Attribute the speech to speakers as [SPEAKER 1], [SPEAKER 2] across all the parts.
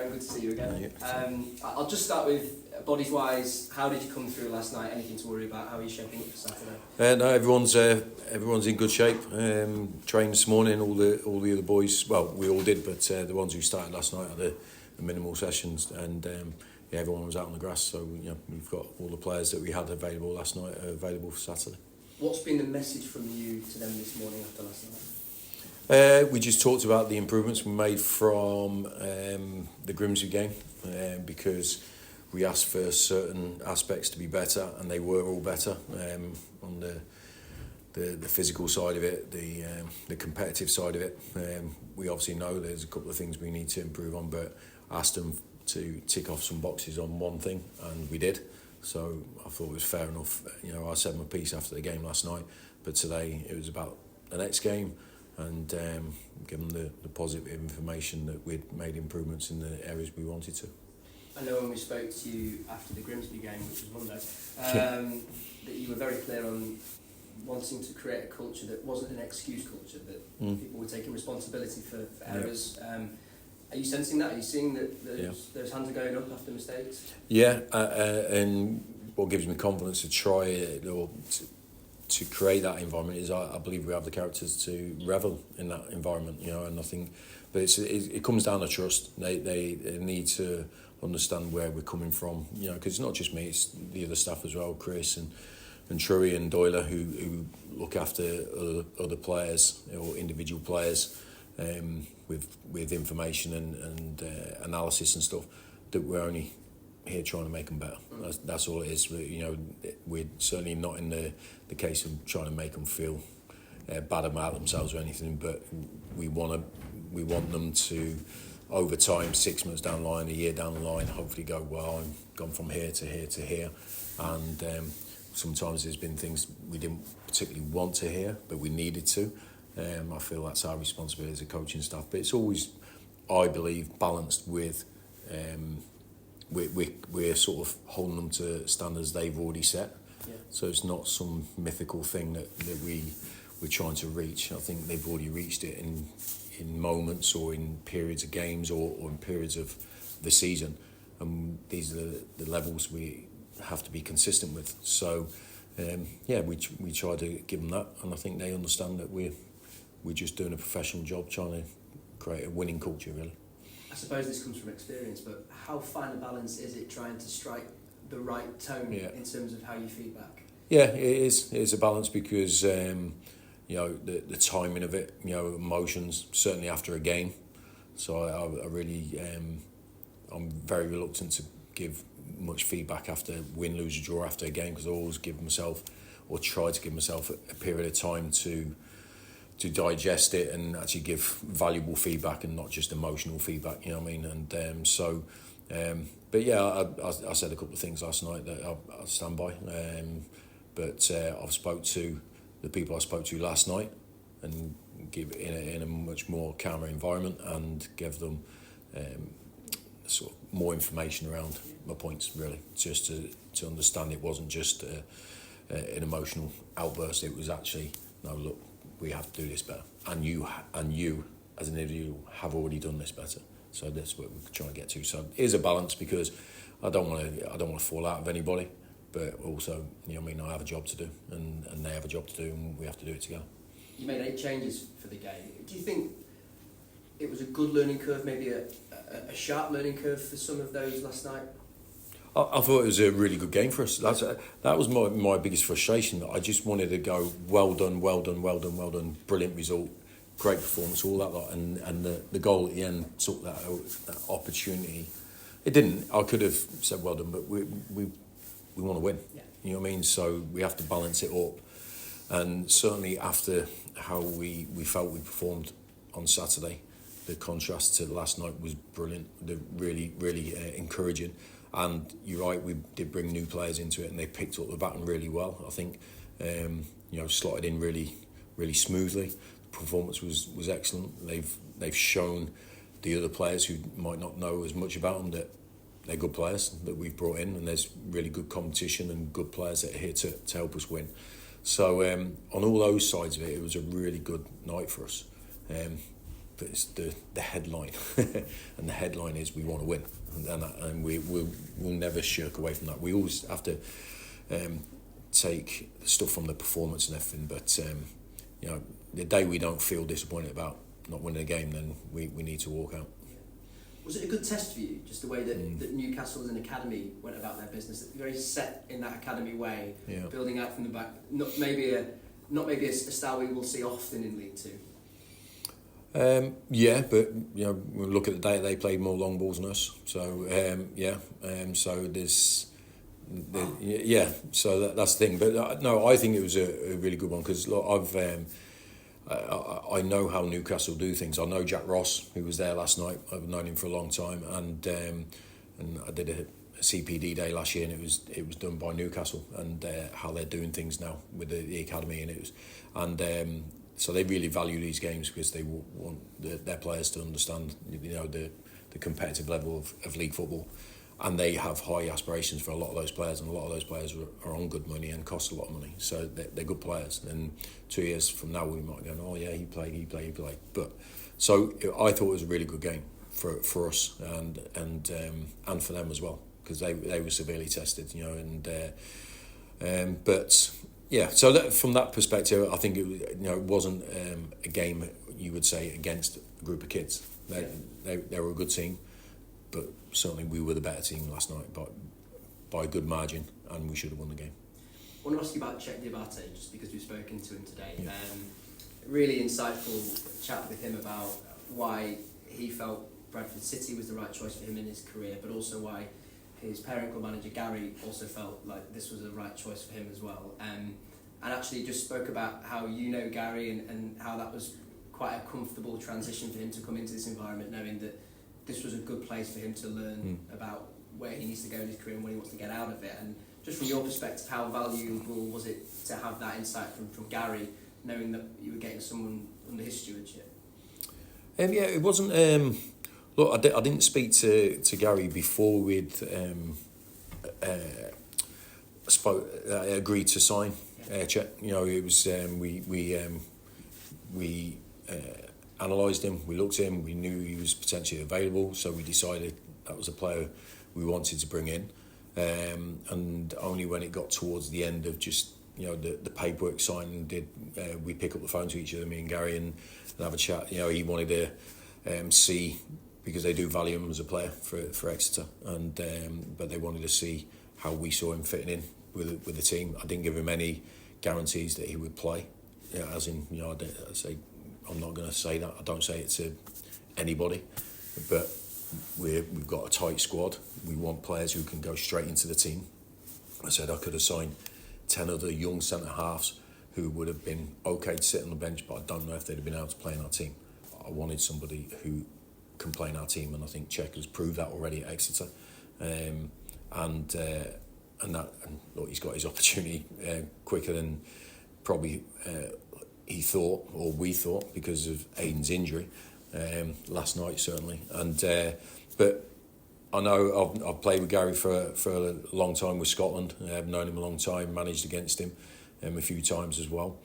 [SPEAKER 1] Graham, good to see you again. I'll just start with bodies-wise. How did you come through last night? Anything to worry about? How are you shaping up for Saturday?
[SPEAKER 2] No, everyone's in good shape. Trained this morning. All the other boys. Well, we all did, but the ones who started last night had the minimal sessions, and everyone was out on the grass. So we've got all the players that we had available last night available for Saturday.
[SPEAKER 1] What's been the message from you to them this morning after last night?
[SPEAKER 2] We just talked about the improvements we made from the Grimsby game because we asked for certain aspects to be better, and they were all better on the physical side of it, the competitive side of it. We obviously know there's a couple of things we need to improve on, but asked them to tick off some boxes on one thing, and we did. So I thought it was fair enough. I said my piece after the game last night, but today it was about the next game. And give them the positive information that we'd made improvements in the areas we wanted to.
[SPEAKER 1] I know when we spoke to you after the Grimsby game, which was Monday, that you were very clear on wanting to create a culture that wasn't an excuse culture, that people were taking responsibility for errors. Are you sensing that? Are you seeing that those hands are going up after mistakes?
[SPEAKER 2] Yeah, and what gives me confidence to try it or to create that environment is I believe we have the characters to revel in that environment, and I think, but it comes down to trust. They need to understand where we're coming from, because it's not just me, it's the other staff as well, Chris and Truey and Doyle who look after other players or individual players with information and analysis and stuff, that we're only here trying to make them better. That's all it is. We're certainly not in the case of trying to make them feel bad about themselves or anything, but we want them to, over time, 6 months down the line, a year down the line, hopefully go, well, I've gone from here to here to here. And sometimes there's been things we didn't particularly want to hear, but we needed to. I feel that's our responsibility as a coaching staff, but it's always, I believe, balanced with we're sort of holding them to standards they've already set. So it's not some mythical thing that we're trying to reach. I think they've already reached it in moments or in periods of games or in periods of the season. And these are the levels we have to be consistent with. So we try to give them that, and I think they understand that we're just doing a professional job trying to create a winning culture, really.
[SPEAKER 1] I suppose this comes from experience, but how fine a balance is it trying to strike the right tone in terms of how you feedback? Yeah,
[SPEAKER 2] it is. It's a balance because the timing of it, emotions, certainly after a game. So I really, I'm very reluctant to give much feedback after win, lose, or draw after a game, because I always give myself, or try to give myself, a period of time to digest it and actually give valuable feedback and not just emotional feedback, you know what I mean? And but yeah, I said a couple of things last night that I stand by, but I've spoke to the people I spoke to last night and give in a much more calmer environment and give them sort of more information around my points, really, just to understand it wasn't just an emotional outburst. It was actually, no, look, we have to do this better, and you as an individual have already done this better. So that's what we're trying to get to. So it is a balance, because I don't want to fall out of anybody, but also, I have a job to do, and they have a job to do, and we have to do it together.
[SPEAKER 1] You made 8 changes for the game. Do you think it was a good learning curve, maybe a sharp learning curve for some of those last night?
[SPEAKER 2] I thought it was a really good game for us. That was my biggest frustration. I just wanted to go, well done, brilliant result, great performance, all that lot, and the goal at the end took that opportunity. It didn't. I could have said well done, but we want to win. Yeah. You know what I mean? So we have to balance it up. And certainly after how we felt we performed on Saturday, the contrast to last night was brilliant. They're really, really encouraging. And you're right, we did bring new players into it, and they picked up the baton really well. I think, slotted in really, really smoothly. The performance was excellent. They've shown the other players who might not know as much about them that they're good players that we've brought in, and there's really good competition and good players that are here to help us win. So on all those sides of it, it was a really good night for us. but it's the headline, and the headline is we want to win, and we'll never shirk away from that. We always have to take stuff from the performance and everything, but you know, the day we don't feel disappointed about not winning a game, then we need to walk out.
[SPEAKER 1] Was it a good test for you, just the way that Newcastle as an academy went about their business, very set in that academy way, building out from the back, not maybe a style we will see often in League Two?
[SPEAKER 2] Yeah, but you know, we look at the day they played more long balls than us. So so there's, so that's the thing. But no, I think it was a really good one because I know how Newcastle do things. I know Jack Ross, who was there last night. I've known him for a long time, and I did a CPD day last year, and it was done by Newcastle and how they're doing things now with the academy, and so they really value these games because they want their players to understand, you know, the competitive level of league football, and they have high aspirations for a lot of those players, and a lot of those players are on good money and cost a lot of money, so they're good players. And 2 years from now we might go, oh yeah, he played. But so I thought it was a really good game for us and for them as well, because they were severely tested, you know, but. Yeah, so from that perspective, I think it wasn't a game you would say against a group of kids. They were a good team, but certainly we were the better team last night by a good margin, and we should have won the game.
[SPEAKER 1] I want to ask you about Czech Depay, just because we've spoken to him today. Yeah. Really insightful chat with him about why he felt Bradford City was the right choice for him in his career, but also why his parent club manager Gary also felt like this was the right choice for him as well, and actually just spoke about how you know Gary and how that was quite a comfortable transition for him to come into this environment, knowing that this was a good place for him to learn about where he needs to go in his career and what he wants to get out of it. And just from your perspective, how valuable was it to have that insight from Gary, knowing that you were getting someone under his stewardship?
[SPEAKER 2] Yeah, it wasn't. Look, I didn't speak to Gary before we'd agreed to sign Czech. You know, it was we analysed him, we looked at him, we knew he was potentially available, so we decided that was a player we wanted to bring in. And only when it got towards the end of just, you know, the paperwork signing did we pick up the phone to each other, me and Gary, and have a chat. You know, he wanted to see, because they do value him as a player for Exeter, and but they wanted to see how we saw him fitting in with the team. I didn't give him any guarantees that he would play. You know, as in, you know, I'm not going to say that. I don't say it to anybody, but we've got a tight squad. We want players who can go straight into the team. I said I could have signed 10 other young centre halves who would have been okay to sit on the bench, but I don't know if they'd have been able to play in our team. I wanted somebody who can play in our team, and I think Czech has proved that already at Exeter. And look, he's got his opportunity quicker than probably he thought, or we thought, because of Aidan's injury last night certainly. And but I know I've played with Gary for a long time with Scotland. I've known him a long time, managed against him a few times as well.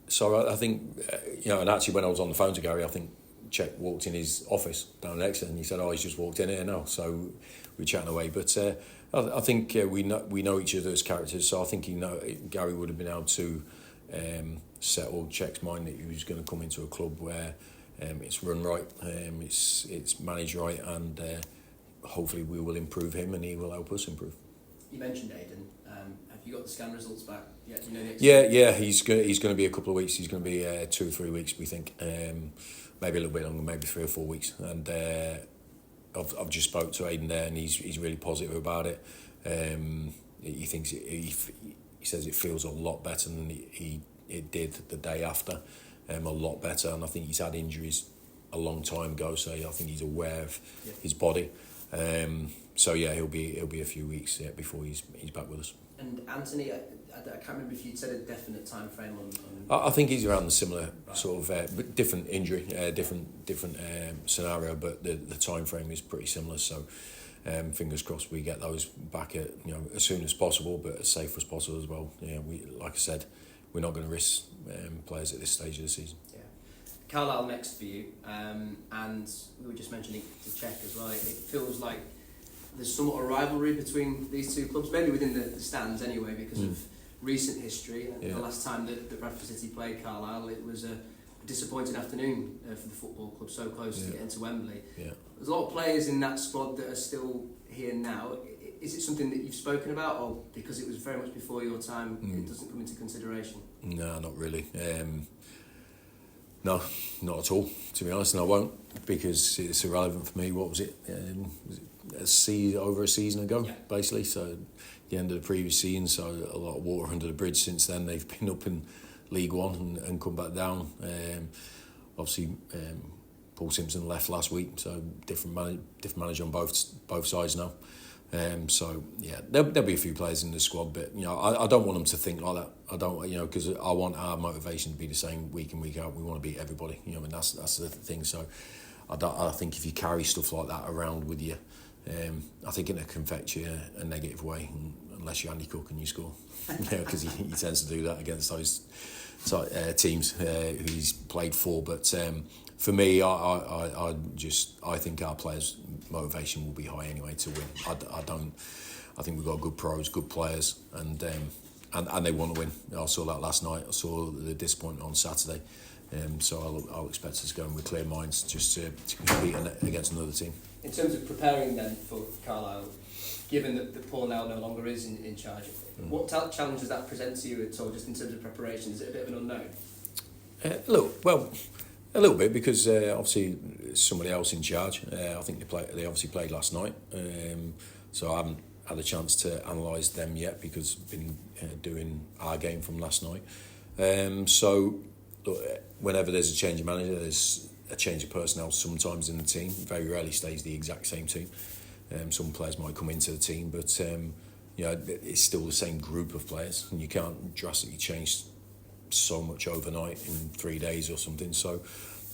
[SPEAKER 2] So I think, you know, and actually when I was on the phone to Gary, I think Czech walked in his office down in Exeter, and he said, "Oh, he's just walked in here now." So we're chatting away. But I think we know each other's characters, so I think Gary would have been able to settle Czech's mind that he was going to come into a club where it's run right, it's managed right, and hopefully we will improve him, and he will help us improve.
[SPEAKER 1] You mentioned Aidan. Have you got the scan results back yet? Do you know the
[SPEAKER 2] Yeah. He's going to be a couple of weeks. He's going to be 2 or 3 weeks, we think. Maybe a little bit longer, maybe 3 or 4 weeks. And I've just spoke to Aidan there, and he's really positive about it. He thinks he says it feels a lot better than it did the day after. A lot better, and I think he's had injuries a long time ago, so I think he's aware of his body. So yeah, he'll be a few weeks before he's back with us.
[SPEAKER 1] And Anthony, I can't remember if you'd said a definite time frame on.
[SPEAKER 2] I think he's around the similar sort of, but different injury, different scenario, but the time frame is pretty similar. So fingers crossed we get those back at, you know, as soon as possible, but as safe as possible as well. Yeah, like I said, we're not going to risk players at this stage of the season.
[SPEAKER 1] Yeah. Carlisle next for you, and we were just mentioning to Czech as well. It feels like there's somewhat a rivalry between these two clubs, maybe within the stands anyway, because of recent history. The last time that Bradford City played Carlisle, it was a disappointing afternoon for the football club, so close to getting to Wembley. There's a lot of players in that squad that are still here now. Is it something that you've spoken about, or because it was very much before your time, it doesn't come into consideration? No, not really.
[SPEAKER 2] No, not at all, to be honest, and I won't, because it's irrelevant for me. What was it? Over a season ago, basically. So the end of the previous season, so a lot of water under the bridge since then. They've been up in League One and come back down. Obviously, Paul Simpson left last week, so different manager on both sides now. So yeah, there'll be a few players in the squad, but I don't want them to think like that. I don't, because I want our motivation to be the same week in, week out. We want to beat everybody, and that's the thing. So I think if you carry stuff like that around with you, I think it can affect you a negative way, unless you're Andy Cook and you score, because he tends to do that against those teams who he's played for. But for me, I think our players' motivation will be high anyway to win. I think we've got good pros, good players, and they want to win. I saw that last night. I saw the disappointment on Saturday. So I'll expect us to go in with clear minds just to compete against another team.
[SPEAKER 1] In terms of preparing then for Carlisle, given that Paul now no longer is in charge, what challenge does that present to you at all, just in terms of preparation? Is it a bit of an unknown?
[SPEAKER 2] A little bit, because obviously somebody else in charge. I think they obviously played last night, so I haven't had a chance to analyse them yet, because I've been doing our game from last night. So look, whenever there's a change of manager, there's a change of personnel sometimes in the team. Very rarely stays the exact same team. Some players might come into the team, but it's still the same group of players, and you can't drastically change so much overnight in 3 days or something. So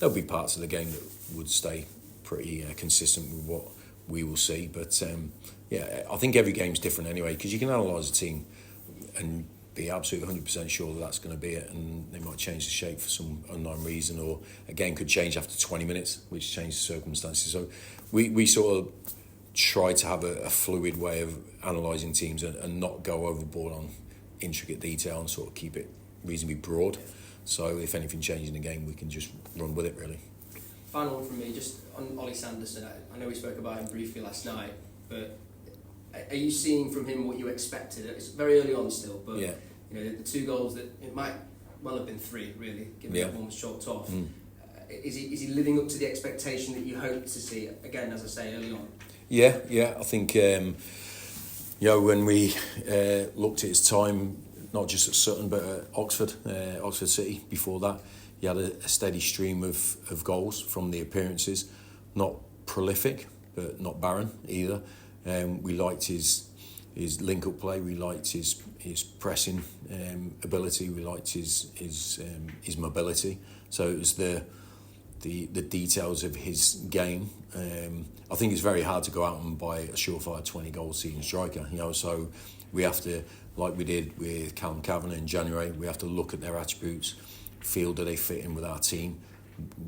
[SPEAKER 2] there'll be parts of the game that would stay pretty consistent with what we will see. But I think every game's different anyway, because you can analyse a team and be absolutely 100% sure that that's going to be it, and they might change the shape for some unknown reason, or a game could change after 20 minutes, which changes circumstances. So we sort of try to have a fluid way of analysing teams and not go overboard on intricate detail, and sort of keep it reasonably broad. So if anything changes in the game, we can just run with it, really.
[SPEAKER 1] Final one from me, just on Ollie Sanderson. I know we spoke about him briefly last night, but are you seeing from him what you expected? It's very early on still, but the 2 goals that it might well have been 3, really, given that one was chalked off. Is he living up to the expectation that you hoped to see? Again, as I say, early on. Yeah. I think
[SPEAKER 2] when we looked at his time, not just at Sutton but at Oxford City before that, he had a steady stream of goals from the appearances. Not prolific, but not barren either. We liked his link-up play. We liked his pressing ability. We liked his mobility. So it was the details of his game. I think it's very hard to go out and buy a surefire 20-goal season striker. So we have to, like we did with Callum Chambers in January, we have to look at their attributes, feel do they fit in with our team,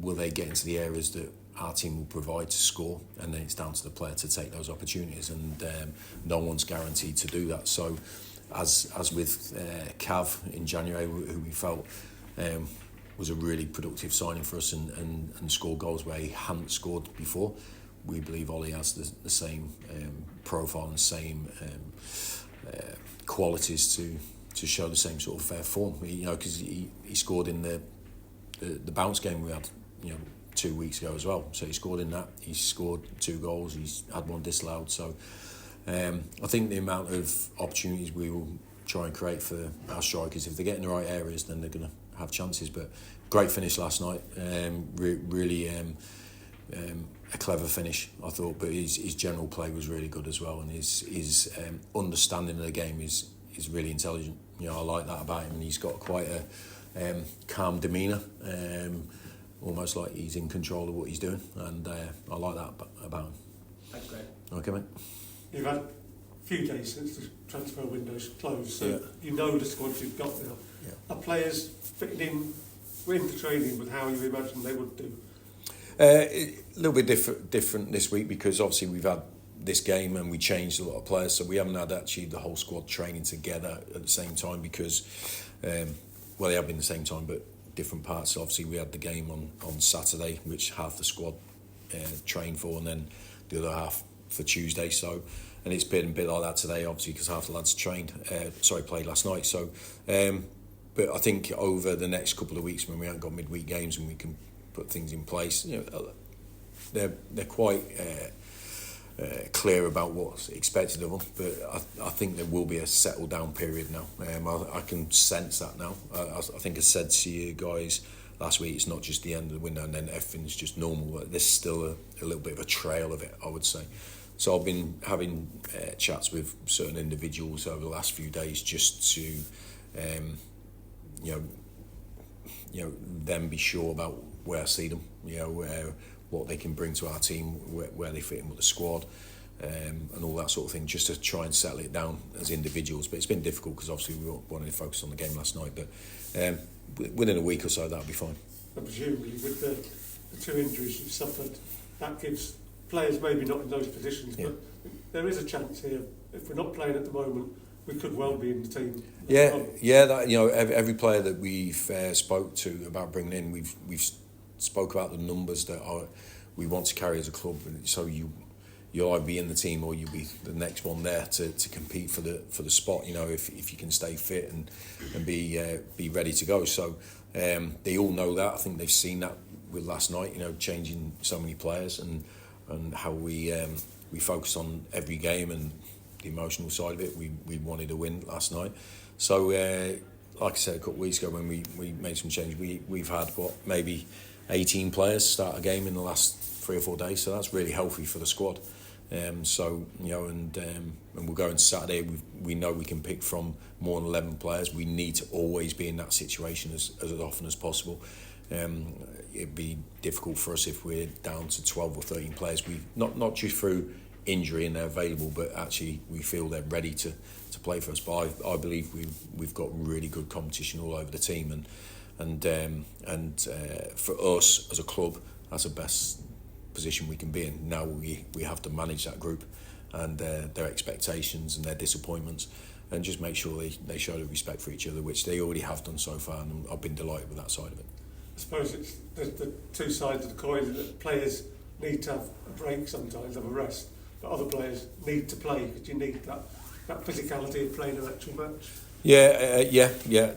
[SPEAKER 2] will they get into the areas that our team will provide to score, and then it's down to the player to take those opportunities, and no one's guaranteed to do that. So as with Cav in January, who we felt was a really productive signing for us and scored goals where he hadn't scored before, we believe Ollie has the same profile and same qualities to show the same sort of fair form. Because he scored in the bounce game we had 2 weeks ago as well. So he scored in that. He scored 2 goals. He's had 1 disallowed. So I think the amount of opportunities we will try and create for our strikers, if they get in the right areas, then they're going to have chances. But great finish last night. Really a clever finish, I thought. But his general play was really good as well, and his understanding of the game is really intelligent. I like that about him, and he's got quite a calm demeanour. Almost like he's in control of what he's doing, and I like that about him.
[SPEAKER 1] Thanks, Greg.
[SPEAKER 2] Okay, mate.
[SPEAKER 3] You've had a few days since the transfer window's closed, so you know the squad you've got now. Are players fitting in into training with how you imagine they would do?
[SPEAKER 2] A little bit different this week because obviously we've had this game and we changed a lot of players, so we haven't had actually the whole squad training together at the same time because, well, they have been the same time but different parts. Obviously we had the game on Saturday, which half the squad trained for, and then the other half for Tuesday. So, and it's been a bit like that today, obviously, because half the lads played last night. So, but I think over the next couple of weeks when we haven't got midweek games and we can put things in place, you know, they're quite clear about what's expected of them. But I think there will be a settle down period now. I can sense that now. I think I said to you guys last week, it's not just the end of the window and then everything's just normal. There's still a little bit of a trail of it, I would say. So I've been having chats with certain individuals over the last few days just to, you know, them be sure about where I see them, you know, what they can bring to our team, where they fit in with the squad, and all that sort of thing, just to try and settle it down as individuals. But it's been difficult because obviously we wanted to focus on the game last night. But within a week or so, that'll be fine.
[SPEAKER 3] And presumably with the two injuries you've suffered, that gives players maybe not in those positions, but there is a chance here. If we're not playing at the moment, we could well be in the team.
[SPEAKER 2] That, you know, every player that we've spoke to about bringing in, we've spoke about the numbers that we want to carry as a club. So you'll either be in the team or you'll be the next one there to compete for the spot. You know, if you can stay fit and be ready to go. So they all know that. I think they've seen that with last night. You know, changing so many players and how we focus on every game and the emotional side of it. We wanted to win last night. So like I said a couple of weeks ago when we made some change, we've had maybe 18 players start a game in the last 3 or 4 days. So that's really healthy for the squad. So you know, and we'll go on Saturday. We know we can pick from more than 11 players. We need to always be in that situation as often as possible. It'd be difficult for us if we're down to 12 or 13 players. We not just through injury and they're available, but actually we feel they're ready to play for us. But I believe we've got really good competition all over the team, and for us as a club, that's the best position we can be in. Now we have to manage that group and their expectations and their disappointments, and just make sure they show the respect for each other, which they already have done so far, and I've been delighted with that side of it.
[SPEAKER 3] I suppose it's the two sides of the coin, that players need to have a break sometimes, have a rest, but other players need to play because you need that physicality of playing an actual match.
[SPEAKER 2] Yeah,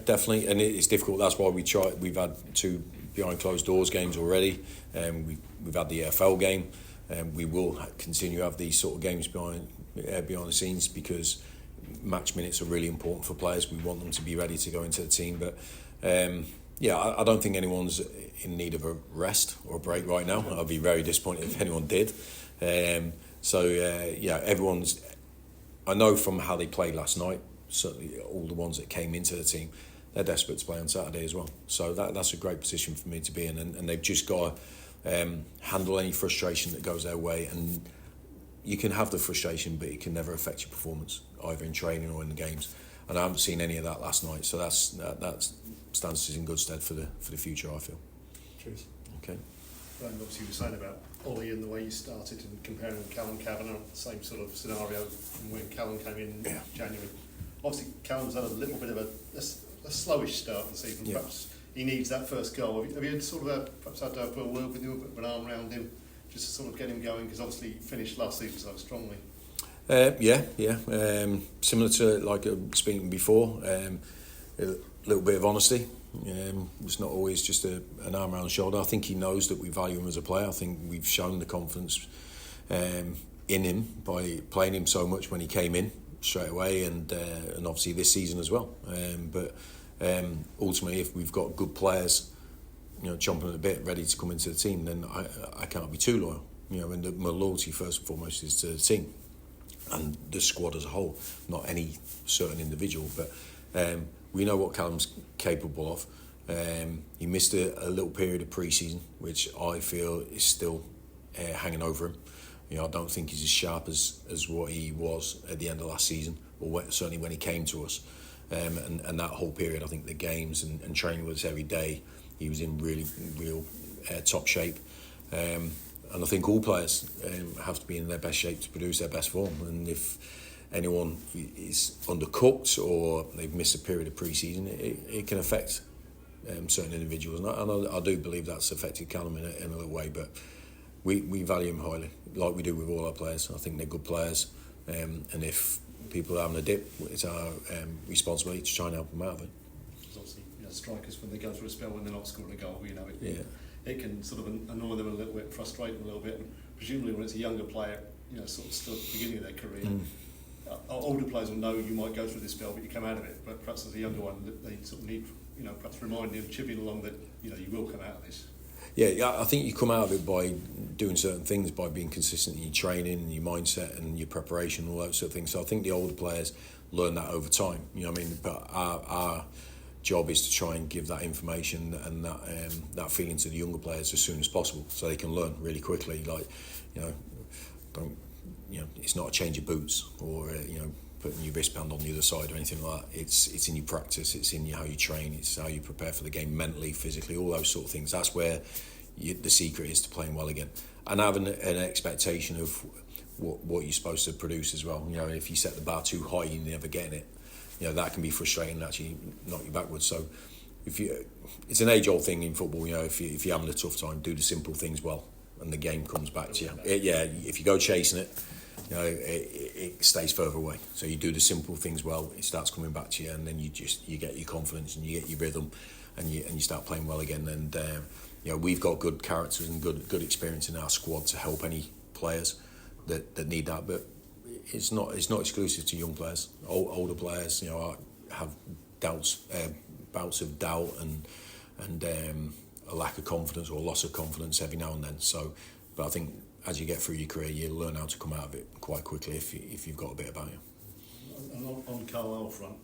[SPEAKER 2] definitely, and it's difficult. That's why we've had 2 behind closed doors games already, and we've had the EFL game, and we will continue to have these sort of games behind the scenes because match minutes are really important for players. We want them to be ready to go into the team, but I don't think anyone's in need of a rest or a break right now. I'd be very disappointed if anyone did. Everyone's. I know from how they played last night, certainly all the ones that came into the team, they're desperate to play on Saturday as well. So that's a great position for me to be in, and they've just got to handle any frustration that goes their way. And you can have the frustration, but it can never affect your performance, either in training or in the games. And I haven't seen any of that last night, so that stands us in good stead for the future, I feel.
[SPEAKER 3] Cheers.
[SPEAKER 2] Okay.
[SPEAKER 4] And obviously you were saying about Ollie and the way you started and comparing with Callum Kavanagh, same sort of scenario from when Callum came in January. Obviously Callum's had a little bit of a slowish start of the season.
[SPEAKER 2] Yeah.
[SPEAKER 4] Perhaps he needs that first goal. Have you sort of perhaps had to put a word with him, put an arm around him, just to sort of get him going? Because obviously he finished last season so strongly.
[SPEAKER 2] Similar to like speaking before, a little bit of honesty. It's not always just an arm around the shoulder. I think he knows that we value him as a player. I think we've shown the confidence in him by playing him so much when he came in straight away, and obviously this season as well. But ultimately, if we've got good players, you know, chomping at the bit, ready to come into the team, then I can't be too loyal. You know, and my loyalty first and foremost is to the team and the squad as a whole, not any certain individual. But we know what Callum's capable of. He missed a little period of pre-season, which I feel is still hanging over him. You know, I don't think he's as sharp as what he was at the end of last season, or certainly when he came to us. And that whole period, I think the games and training with us every day he was in real top shape. And I think all players have to be in their best shape to produce their best form. And if anyone is undercooked or they've missed a period of pre-season, it can affect certain individuals. And I do believe that's affected Callum in a little way, but we value him highly, like we do with all our players. I think they're good players, and if people are having a dip, it's our responsibility to try and help them out of it.
[SPEAKER 4] Because obviously, strikers, when they go through a spell when they're not scoring a goal, it can sort of annoy them a little bit, frustrate them a little bit. And presumably, when it's a younger player, sort of still at the beginning of their career, older players will know you might go through this spell, but you come out of it. But perhaps as a younger one, they sort of need, perhaps reminding them, chipping along that you will come out of this.
[SPEAKER 2] Yeah, I think you come out of it by doing certain things, by being consistent in your training, and your mindset, and your preparation, and all those sort of things. So I think the older players learn that over time. You know what I mean? But our job is to try and give that information and that feeling to the younger players as soon as possible, so they can learn really quickly. Like, it's not a change of boots or putting your wristband on the other side or anything like that. It's in your practice, it's in how you train, it's how you prepare for the game mentally, physically, all those sort of things. That's where the secret is to playing well again, and having an expectation of what you're supposed to produce as well. If you set the bar too high, you're never getting it. That can be frustrating and actually knock you backwards. So it's an age-old thing in football. If you're having a tough time, do the simple things well, and the game comes back to you. If you go chasing it, it stays further away. So you do the simple things well, it starts coming back to you, and then you get your confidence and you get your rhythm, and you start playing well again. And we've got good characters and good experience in our squad to help any players that need that. But it's not exclusive to young players. Older players, have bouts of doubt and a lack of confidence or loss of confidence every now and then. So, but I think as you get through your career, you learn how to come out of it quite quickly if you've got a bit about you.
[SPEAKER 4] And on Carlisle front,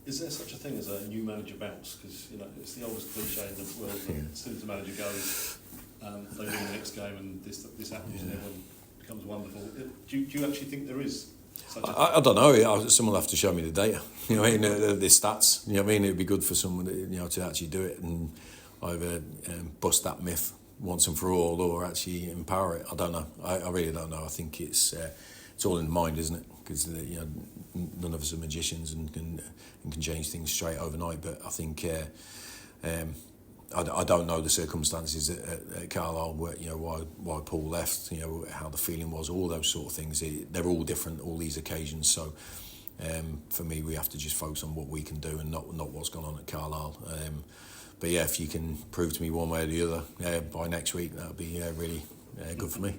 [SPEAKER 4] is there such a thing as a new manager bounce? Because it's the oldest cliche in the world. As soon as the manager goes, they win the next game, and this happens, and everyone becomes wonderful. Do you actually think there is such a thing?
[SPEAKER 2] I don't know. Someone will have to show me the data. The stats. It'd be good for someone to actually do it and either bust that myth once and for all, or actually empower it. I don't know. I really don't know. I think it's all in the mind, isn't it? Because none of us are magicians and can change things straight overnight. But I think I don't know the circumstances at Carlisle, why Paul left, how the feeling was, all those sort of things. They're all different, all these occasions. So for me, we have to just focus on what we can do and not what's gone on at Carlisle. But if you can prove to me one way or the other by next week, that would be really good for me.